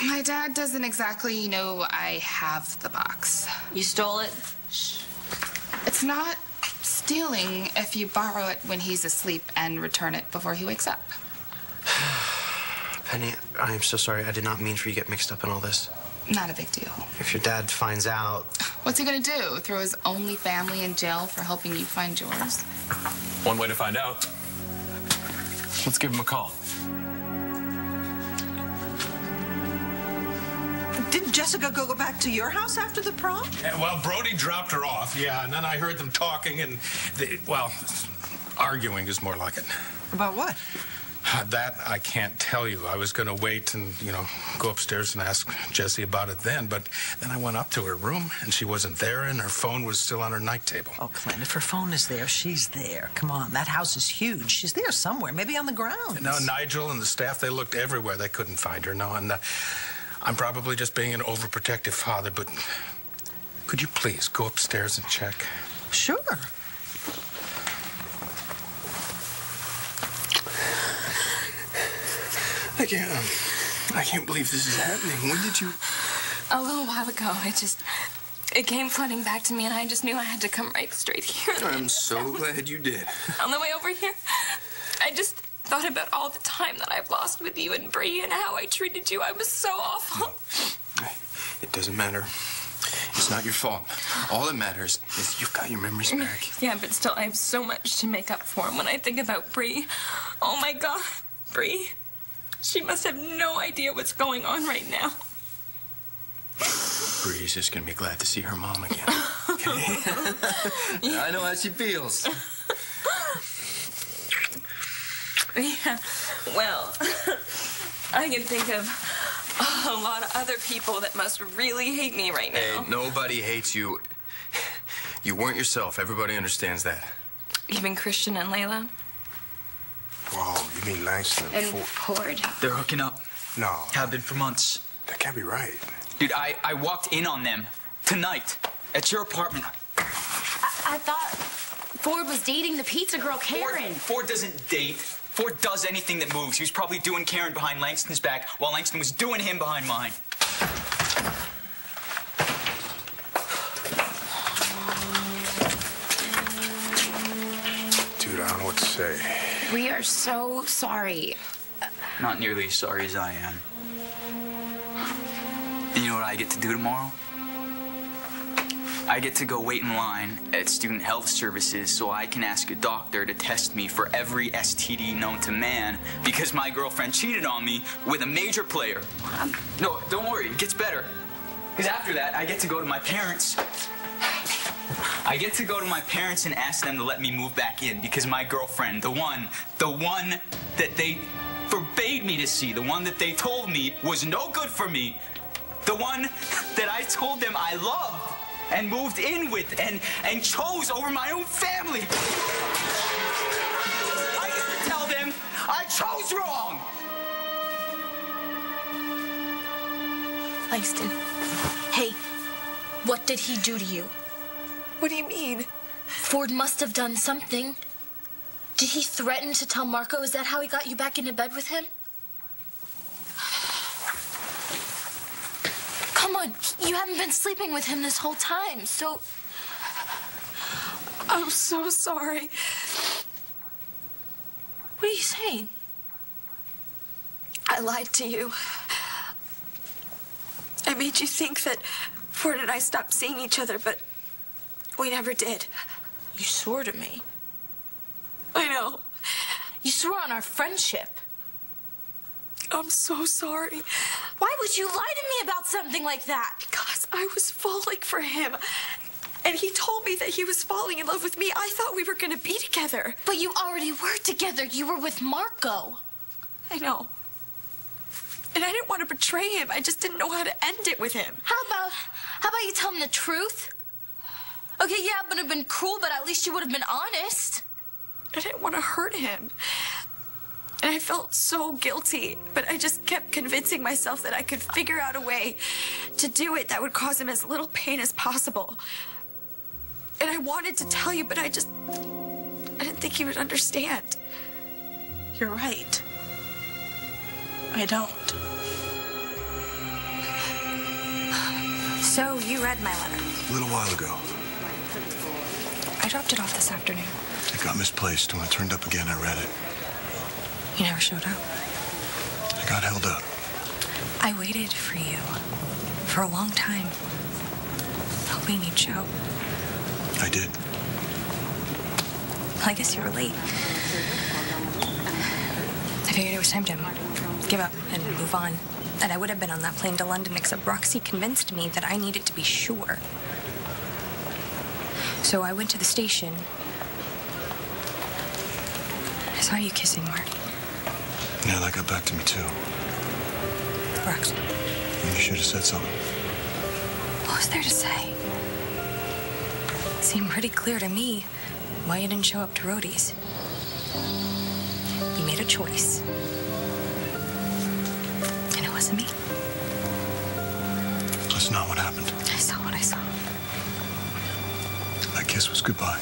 My dad doesn't exactly know I have the box. You stole it? Shh. It's not stealing if you borrow it when he's asleep and return it before he wakes up. Penny, I am so sorry. I did not mean for you to get mixed up in all this. Not a big deal. If your dad finds out... What's he gonna do? Throw his only family in jail for helping you find yours? One way to find out. Let's give him a call. Did Jessica go back to your house after the prom? Yeah, well, Brody dropped her off, yeah, and then I heard them talking and, arguing is more like it. About what? That I can't tell you. I was going to wait and, go upstairs and ask Jessie about it then, but then I went up to her room and she wasn't there and her phone was still on her night table. Oh, Clint, if her phone is there, she's there. Come on, that house is huge. She's there somewhere, maybe on the grounds. No, Nigel and the staff, they looked everywhere. They couldn't find her, no, and I'm probably just being an overprotective father, but could you please go upstairs and check? Sure. I can't believe this is happening. When did you... A little while ago. It came flooding back to me, and I just knew I had to come right straight here. I'm so glad you did. On the way over here, I just thought about all the time that I've lost with you and Bree and how I treated you. I was so awful. No. It doesn't matter. It's not your fault. All that matters is you've got your memories back. Yeah, but still, I have so much to make up for. And when I think about Bree, oh my God, Bree, she must have no idea what's going on right now. Bree's just gonna be glad to see her mom again. Okay? Yeah. I know how she feels. Yeah, well, I can think of a lot of other people that must really hate me right now. Hey, nobody hates you. You weren't yourself. Everybody understands that. Even Christian and Layla? Whoa, you mean Langston and Ford? They're hooking up. No. Have been for months. That can't be right. Dude, I walked in on them tonight at your apartment. I thought Ford was dating the pizza girl, Karen. Ford doesn't date. Ford does anything that moves. He was probably doing Karen behind Langston's back while Langston was doing him behind mine. Dude, I don't know what to say. We are so sorry. Not nearly as sorry as I am. And you know what I get to do tomorrow? I get to go wait in line at Student Health Services so I can ask a doctor to test me for every STD known to man because my girlfriend cheated on me with a major player. No, don't worry, it gets better. Because after that, I get to go to my parents. I get to go to my parents and ask them to let me move back in because my girlfriend, the one that they forbade me to see, the one that they told me was no good for me, the one that I told them I loved and moved in with and chose over my own family. I get to tell them I chose wrong. Langston, hey, what did he do to you? What do you mean? Ford must have done something. Did he threaten to tell Marco? Is that how he got you back into bed with him? Come on, you haven't been sleeping with him this whole time, so... I'm so sorry. What are you saying? I lied to you. I made you think that Ford and I stopped seeing each other, but we never did. You swore to me. I know. You swore on our friendship. I'm so sorry. Why would you lie to me about something like that? Because I was falling for him. And he told me that he was falling in love with me. I thought we were going to be together. But you already were together. You were with Marco. I know. And I didn't want to betray him. I just didn't know how to end it with him. How about you tell him the truth? Okay, yeah, it would have been cruel, but at least you would have been honest. I didn't want to hurt him. And I felt so guilty, but I just kept convincing myself that I could figure out a way to do it that would cause him as little pain as possible. And I wanted to tell you, but I didn't think you would understand. You're right. I don't. So you read my letter. A little while ago. I dropped it off this afternoon. It got misplaced. When it turned up again, I read it. You never showed up. I got held up. I waited for you for a long time, hoping you'd show. I did. I guess you were late. I figured it was time to give up and move on. And I would have been on that plane to London, except Roxy convinced me that I needed to be sure. So I went to the station. I saw you kissing Mark. Yeah, that got back to me, too. Roxy. You should have said something. What was there to say? It seemed pretty clear to me why you didn't show up to Rhodey's. You made a choice. And it wasn't me. That's not what happened. I saw what I saw. That kiss was goodbye.